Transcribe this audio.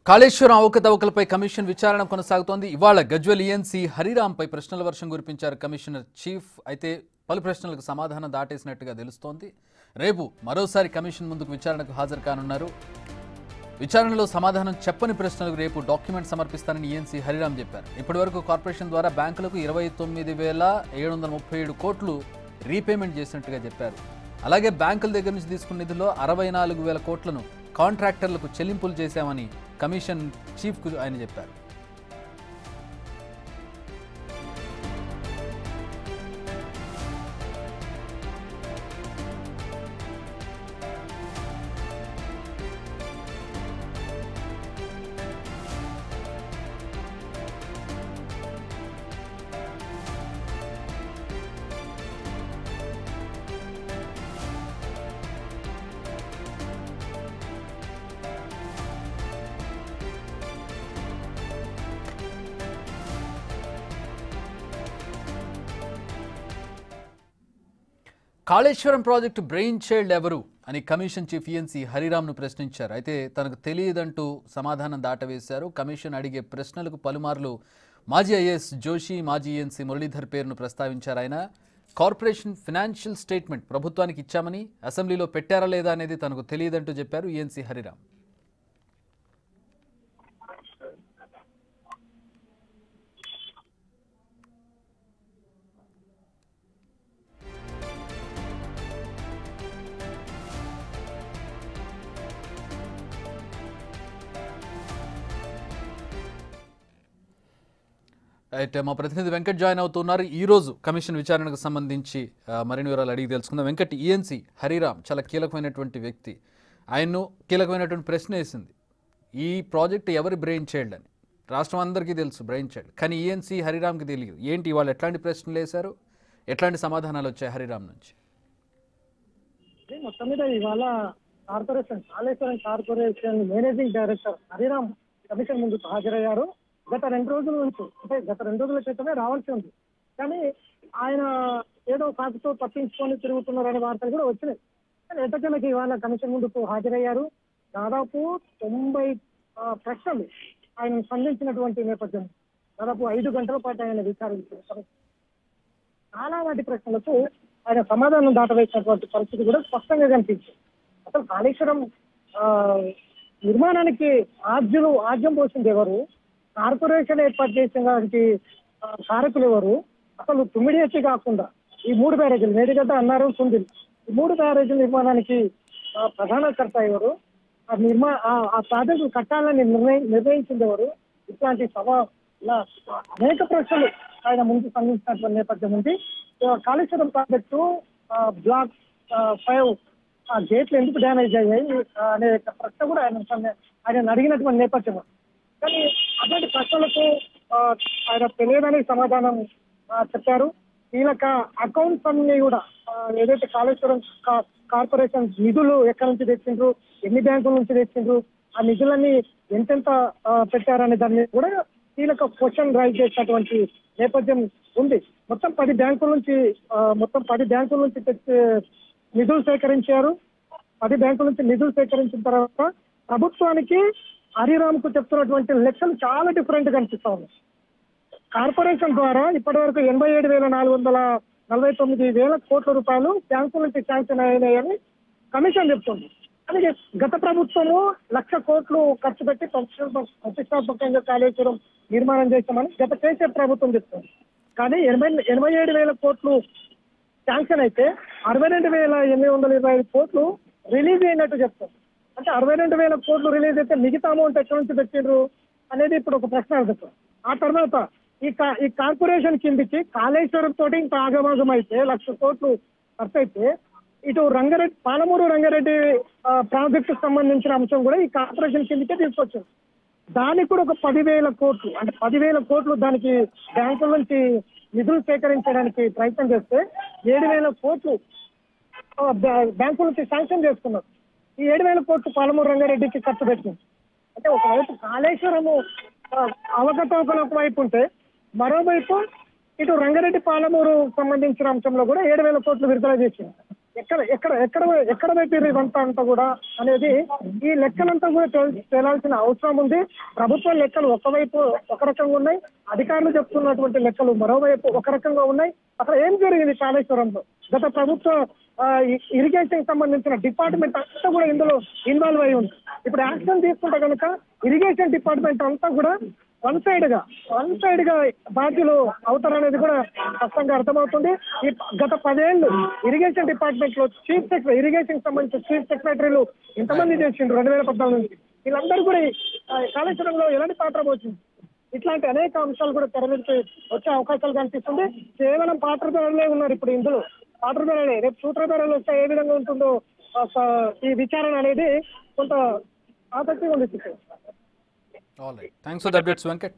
Kaleshwaram అవకతవకలపై commission విచారణ కొనసాగుతోంది. ఇవాళ గజ్వెల్ ఈఎన్సీ హరిరాంపై ప్రశ్నల వర్షం కురిపించారు కమిషనర్ చీఫ్. అయితే పలు ప్రశ్నలకు సమాధానం దాటేసినట్టుగా తెలుస్తోంది. రేపు మరోసారి కమిషన్ ముందుకు విచారణకు హాజరు కానున్నారు. విచారణలో సమాధానం చెప్పని ప్రశ్నలకు రేపు డాక్యుమెంట్ సమర్పిస్తానని ఈఎన్సీ హరిరాం చెప్పారు. ఇప్పటివరకు కార్పొరేషన్ ద్వారా బ్యాంకులకు 29,737 కోట్లు రీపేమెంట్ చేసినట్టుగా చెప్పారు. అలాగే బ్యాంకుల దగ్గర నుంచి తీసుకున్న నిధుల్లో 64,000 కోట్లను కాంట్రాక్టర్లకు చెల్లింపులు చేశామని కమిషన్ చీఫ్కు ఆయన చెప్పారు. కాళేశ్వరం ప్రాజెక్టు బ్రెయిన్ చైల్డ్ ఎవరు అని కమిషన్ చీఫ్ ఈఎన్సీ హరిరాంను ప్రశ్నించారు. అయితే తనకు తెలియదంటూ సమాధానం దాటవేశారు. కమిషన్ అడిగే ప్రశ్నలకు పలుమార్లు మాజీ ఐఏఎస్ జోషి, మాజీ ఈఎన్సీ మురళీధర్ పేరును ప్రస్తావించారు. ఆయన కార్పొరేషన్ ఫైనాన్షియల్ స్టేట్మెంట్ ప్రభుత్వానికి ఇచ్చామని, అసెంబ్లీలో పెట్టారా లేదా అనేది తనకు తెలియదంటూ చెప్పారు ఈఎన్సీ హరిరాం. అయితే మా ప్రతినిధి వెంకట్ జాయిన్ అవుతున్నారు. ఈరోజు కమిషన్ విచారణకు సంబంధించి మరిన్ని వివరాలు అడిగి తెలుసుకుందాం. వెంకట్, ఈఎన్సీ హరిరాం చాలా కీలకమైనటువంటి వ్యక్తి. ఆయన్ను కీలకమైనటువంటి ప్రశ్న వేసింది, ఈ ప్రాజెక్ట్ ఎవరి బ్రెయిన్ చైల్డ్ అని. రాష్ట్రం అందరికీ తెలుసు బ్రెయిన్ చైల్డ్, కానీ ఈఎన్సీ హరిరాంకి తెలియదు. ఏంటి వాళ్ళు ఎట్లాంటి ప్రశ్నలు వేశారు, ఎట్లాంటి సమాధానాలు వచ్చాయి హరిరాం నుంచి? మొత్తం మీద ఇవాళ Kaleshwaram corporation managing director Hariram commission ముందుకు హాజరయ్యారు. గత 2 రోజుల నుంచి, అంటే గత 2 రోజుల క్రితమే రావాల్సి ఉంది, కానీ ఆయన ఏదో సాకుతో తప్పించుకొని తిరుగుతున్నారనే వార్తలు కూడా వచ్చినాయి. కానీ ఎట్టకేలకి ఇవాళ కమిషన్ ముందుకు హాజరయ్యారు. దాదాపు 90 ప్రశ్నలు ఆయన స్పందించినటువంటి నేపథ్యం. దాదాపు 5 గంటల పాటు ఆయన విచారించారు. చాలా వాటి ప్రశ్నలకు ఆయన సమాధానం దాటవేసినటువంటి పరిస్థితి కూడా స్పష్టంగా కనిపించింది. అసలు కాళేశ్వరం నిర్మాణానికి ఆద్యం పోసింది ఎవరు, కార్పొరేషన్ ఏర్పాటు చేసిన దానికి కారకులు ఎవరు, అసలు తుమ్మిడియచ్చి కాకుండా ఈ 3 బ్యారేజీలు మేడిగడ్డ, అన్నారం, కుందిల్, ఈ 3 బ్యారేజీల నిర్మాణానికి ప్రధానకర్త ఎవరు, ఆ ప్రాజెక్టు కట్టాలని నిర్ణయించింది ఎవరు, ఇట్లాంటి అనేక ప్రశ్నలు ఆయన ముందు స్పందించినటువంటి నేపథ్యం ఉంది. కాళేశ్వరం ప్రాజెక్టు బ్లాక్ 5 ఆ గేట్లు ఎందుకు డ్యామేజ్ అయ్యాయి అనే ప్రశ్న కూడా ఆయన అడిగినటువంటి నేపథ్యం. కానీ అటువంటి ప్రశ్నలకు ఆయన తెలియదని సమాధానం చెప్పారు. కీలక అకౌంట్స్ అన్ని కూడా ఏదైతే కాళేశ్వరం కార్పొరేషన్ నిధులు ఎక్కడి నుంచి తెచ్చిండ్రు, ఎన్ని బ్యాంకుల నుంచి తెచ్చిండ్రు, ఆ నిధులన్నీ ఎంతెంత పెట్టారనే దాని మీద కూడా కీలక క్వశ్చన్ రైజ్ చేసినటువంటి నేపథ్యం ఉంది. మొత్తం 10 బ్యాంకుల నుంచి తెచ్చి నిధులు సేకరించారు. 10 బ్యాంకుల నుంచి నిధులు సేకరించిన తర్వాత ప్రభుత్వానికి హరిరాంకు చెప్తున్నటువంటి లెక్కలు చాలా డిఫరెంట్ గా అనిపిస్తా ఉన్నాయి. కార్పొరేషన్ ద్వారా ఇప్పటి వరకు 87,449 కోట్ల రూపాయలు బ్యాంకుల నుంచి శాంక్షన్ అయినాయని కమిషన్ చెప్తుంది. అలాగే గత ప్రభుత్వము 1,00,000 కోట్లు ఖర్చు పెట్టి ప్రతిష్టాత్మకంగా కాళేశ్వరం నిర్మాణం చేస్తామని గత కేసీఆర్ ప్రభుత్వం చెప్తుంది. కానీ 87,000 కోట్లు శాంక్షన్ అయితే 62,825 కోట్లు రిలీజ్ అయినట్టు చెప్తుంది. అంటే 62,000 కోట్లు రిలీజ్ అయితే మిగతా అమౌంట్ ఎక్కడి నుంచి తెచ్చిండ్రు అనేది ఇప్పుడు ఒక ప్రశ్న అడుగుతాం. ఆ తర్వాత ఈ కార్పొరేషన్ కిందికి కాళేశ్వరం తోటి ఇంకా ఆగమాగం అయితే 1,00,000 కోట్లు ఖర్చు అయితే ఇటు పాలమూరు రంగారెడ్డి ప్రాజెక్టుకు సంబంధించిన అంశం కూడా ఈ కార్పొరేషన్ కిందకే తీసుకొచ్చింది. దానికి కూడా ఒక 10,000 కోట్లు, అంటే 10,000 కోట్లు దానికి బ్యాంకుల నుంచి నిధులు సేకరించడానికి ప్రయత్నం చేస్తే 7,000 కోట్లు బ్యాంకుల నుంచి శాంక్షన్ చేసుకున్నారు. ఈ 7,000 కోట్లు పాలమూరు రంగారెడ్డికి ఖర్చు పెట్టింది. అంటే ఒకవైపు కాళేశ్వరము అవకతవకలు ఒకవైపు ఉంటే, మరోవైపు ఇటు రంగారెడ్డి పాలమూరు సంబంధించిన అంశంలో కూడా 7,000 కోట్లు విడుదల చేసింది. ఎక్కడ ఎక్కడ ఎక్కడ ఎక్కడ పెట్టారు ఇదంతా అంతా కూడా అనేది ఈ లెక్కలంతా కూడా తేలాల్సిన అవసరం ఉంది. ప్రభుత్వ లెక్కలు ఒకవైపు ఒక రకంగా ఉన్నాయి, అధికారులు చెప్తున్నటువంటి లెక్కలు మరోవైపు ఒక రకంగా ఉన్నాయి. అక్కడ ఏం జరిగింది కాళేశ్వరంలో? గత ప్రభుత్వ ఇరిగేషన్ సంబంధించిన డిపార్ట్మెంట్ అంతా కూడా ఇందులో ఇన్వాల్వ్ అయి ఉంది. ఇప్పుడు యాక్షన్ తీసుకుంటే కనుక ఇరిగేషన్ డిపార్ట్మెంట్ అంతా కూడా వన్ సైడ్ గా బాధ్యులు అవుతారనేది కూడా స్పష్టంగా అర్థమవుతుంది. ఈ గత 10 ఏళ్ళు ఇరిగేషన్ డిపార్ట్మెంట్ లో ఇరిగేషన్ సంబంధించిన చీఫ్ సెక్రటరీలు ఎంతమంది చేసిండ్రు 2014 నుంచి? వీళ్ళందరూ కూడా కాళేశ్వరంలో ఎలాంటి పాత్ర పోతుంది? ఇట్లాంటి అనేక అంశాలు కూడా తెర మీదకి వచ్చే అవకాశాలు కనిపిస్తుంది. కేవలం పాత్రధారులే ఉన్నారు ఇప్పుడు ఇందులో, పాత్రధారులే. రేపు సూత్రధారులు వస్తే ఏ విధంగా ఉంటుందో ఈ విచారణ అనేది కొంత ఆసక్తిగా ఉంది. All right. Thanks for the updates, Venkat.